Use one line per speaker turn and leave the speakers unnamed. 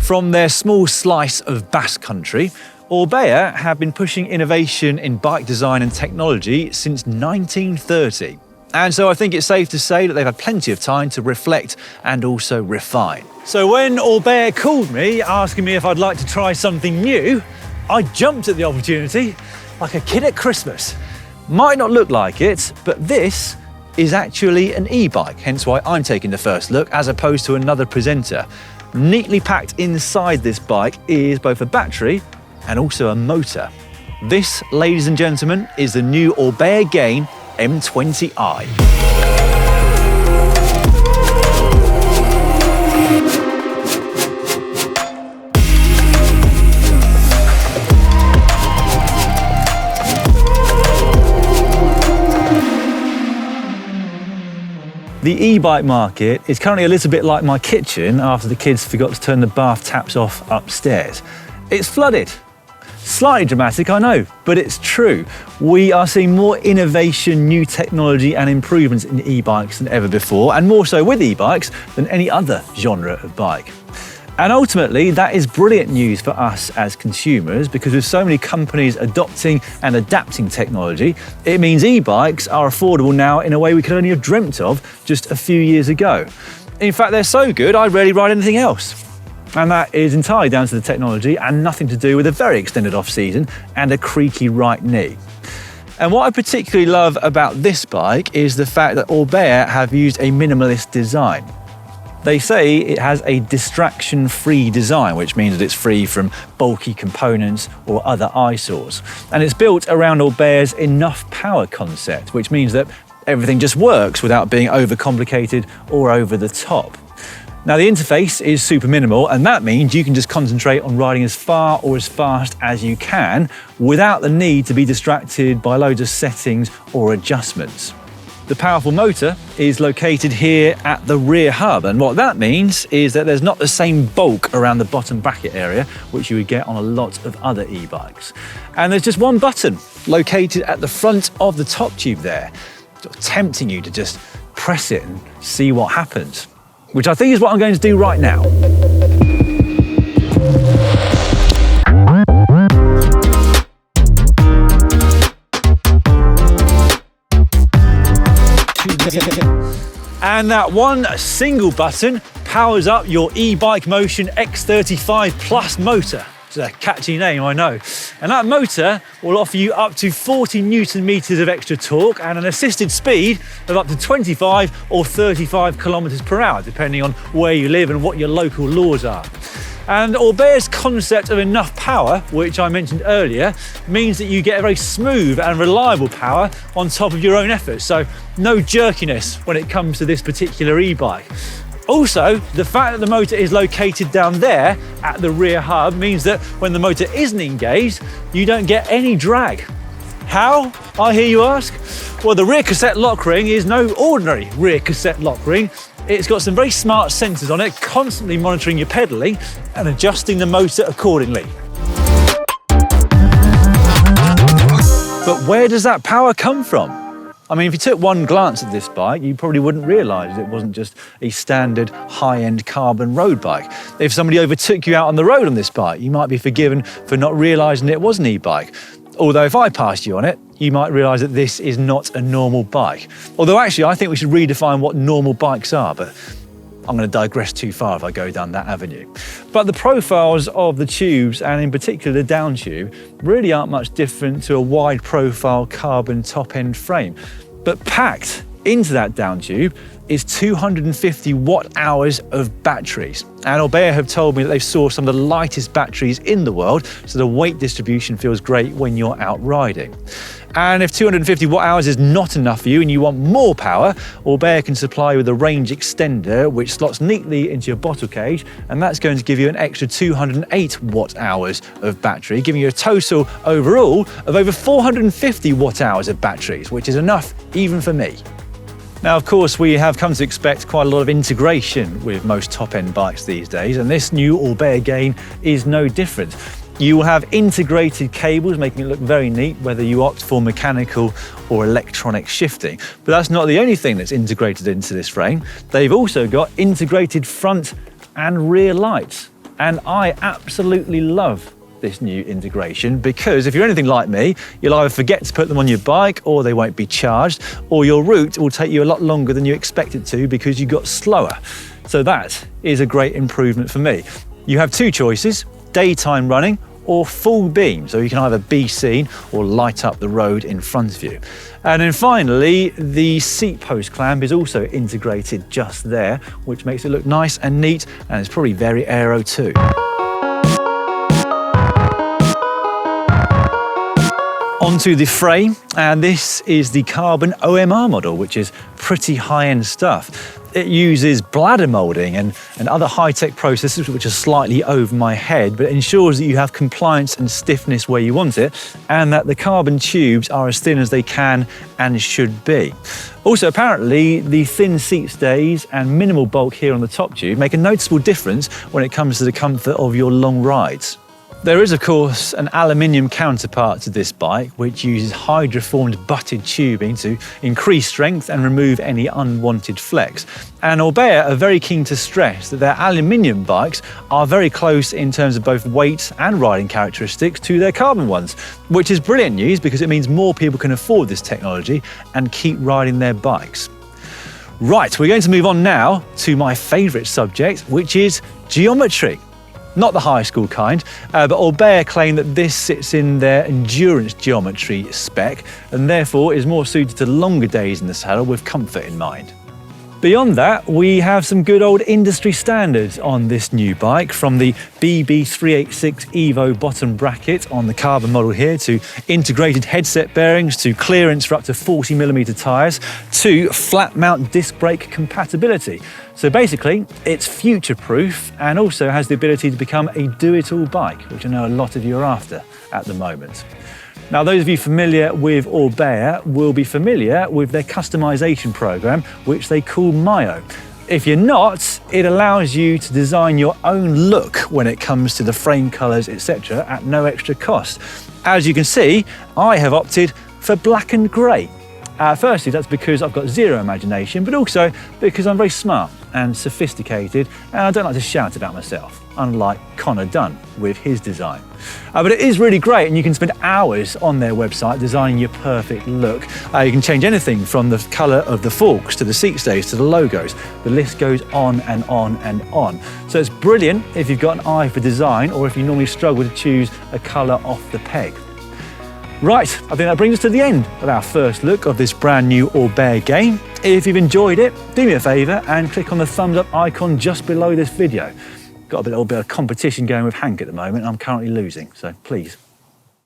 From their small slice of Basque country, Orbea have been pushing innovation in bike design and technology since 1930. And so I think it's safe to say that they've had plenty of time to reflect and also refine. So when Orbea called me asking me if I'd like to try something new, I jumped at the opportunity like a kid at Christmas. Might not look like it, but this is actually an e-bike, hence why I'm taking the first look as opposed to another presenter. Neatly packed inside this bike is both a battery and also a motor. This, ladies and gentlemen, is the new Orbea Gain M20i. The e-bike market is currently a little bit like my kitchen after the kids forgot to turn the bath taps off upstairs. It's flooded. Slightly dramatic, I know, but it's true. We are seeing more innovation, new technology and improvements in e-bikes than ever before, and more so with e-bikes than any other genre of bike. And ultimately, that is brilliant news for us as consumers, because with so many companies adopting and adapting technology, it means e-bikes are affordable now in a way we could only have dreamt of just a few years ago. In fact, they're so good, I rarely ride anything else. And that is entirely down to the technology and nothing to do with a very extended off-season and a creaky right knee. And what I particularly love about this bike is the fact that Orbea have used a minimalist design. They say it has a distraction-free design, which means that it's free from bulky components or other eyesores. And it's built around Orbea's enough power concept, which means that everything just works without being overcomplicated or over the top. Now, the interface is super minimal, and that means you can just concentrate on riding as far or as fast as you can without the need to be distracted by loads of settings or adjustments. The powerful motor is located here at the rear hub, and what that means is that there's not the same bulk around the bottom bracket area which you would get on a lot of other e-bikes. And there's just one button located at the front of the top tube there, sort of tempting you to just press it and see what happens, which I think is what I'm going to do right now. And that one single button powers up your e-bike motion X35 Plus motor. It's a catchy name, I know. And that motor will offer you up to 40 Newton meters of extra torque and an assisted speed of up to 25 or 35 kilometers per hour, depending on where you live and what your local laws are. And Orbea's concept of enough power, which I mentioned earlier, means that you get a very smooth and reliable power on top of your own effort. So no jerkiness when it comes to this particular e-bike. Also, the fact that the motor is located down there at the rear hub means that when the motor isn't engaged, you don't get any drag. How, I hear you ask? Well, the rear cassette lock ring is no ordinary rear cassette lock ring. It's got some very smart sensors on it, constantly monitoring your pedalling and adjusting the motor accordingly. But where does that power come from? I mean, if you took one glance at this bike, you probably wouldn't realise it wasn't just a standard high-end carbon road bike. If somebody overtook you out on the road on this bike, you might be forgiven for not realising it was an e-bike. Although if I passed you on it, you might realise that this is not a normal bike. Although actually, I think we should redefine what normal bikes are, but I'm going to digress too far if I go down that avenue. But the profiles of the tubes, and in particular the down tube, really aren't much different to a wide profile carbon top end frame. But packed into that down tube is 250 watt hours of batteries. And Orbea have told me that they've sourced some of the lightest batteries in the world, so the weight distribution feels great when you're out riding. And if 250 watt hours is not enough for you and you want more power, Orbea can supply you with a range extender which slots neatly into your bottle cage, and that's going to give you an extra 208 watt hours of battery, giving you a total overall of over 450 watt hours of batteries, which is enough even for me. Now, of course, we have come to expect quite a lot of integration with most top-end bikes these days, and this new Orbea Gain is no different. You will have integrated cables, making it look very neat, whether you opt for mechanical or electronic shifting. But that's not the only thing that's integrated into this frame. They've also got integrated front and rear lights. And I absolutely love this new integration, because if you're anything like me, you'll either forget to put them on your bike, or they won't be charged, or your route will take you a lot longer than you expect it to because you got slower. So that is a great improvement for me. You have two choices: daytime running or full beam, so you can either be seen or light up the road in front of you. And then finally, the seat post clamp is also integrated just there, which makes it look nice and neat, and it's probably very aero too. Onto the frame, and this is the carbon OMR model, which is pretty high-end stuff. It uses bladder molding and other high-tech processes which are slightly over my head, but it ensures that you have compliance and stiffness where you want it, and that the carbon tubes are as thin as they can and should be. Also, apparently, the thin seat stays and minimal bulk here on the top tube make a noticeable difference when it comes to the comfort of your long rides. There is, of course, an aluminium counterpart to this bike, which uses hydroformed butted tubing to increase strength and remove any unwanted flex. And Orbea are very keen to stress that their aluminium bikes are very close in terms of both weight and riding characteristics to their carbon ones, which is brilliant news because it means more people can afford this technology and keep riding their bikes. Right, we're going to move on now to my favourite subject, which is geometry. Not the high school kind, but Orbea claim that this sits in their endurance geometry spec and therefore is more suited to longer days in the saddle with comfort in mind. Beyond that, we have some good old industry standards on this new bike, from the BB386 Evo bottom bracket on the carbon model here, to integrated headset bearings, to clearance for up to 40mm tyres, to flat mount disc brake compatibility. So basically, it's future-proof and also has the ability to become a do-it-all bike, which I know a lot of you are after at the moment. Now, those of you familiar with Orbea will be familiar with their customization program, which they call Myo. If you're not, it allows you to design your own look when it comes to the frame colors, etc., at no extra cost. As you can see, I have opted for black and grey. Firstly, that's because I've got zero imagination, but also because I'm very smart and sophisticated, and I don't like to shout about myself, unlike Connor Dunn with his design. But it is really great, and you can spend hours on their website designing your perfect look. You can change anything from the colour of the forks to the seat stays to the logos. The list goes on and on and on. So it's brilliant if you've got an eye for design, or if you normally struggle to choose a colour off the peg. Right, I think that brings us to the end of our first look of this brand new Orbea Gain. If you've enjoyed it, do me a favour and click on the thumbs up icon just below this video. Got a little bit of competition going with Hank at the moment. I'm currently losing, so please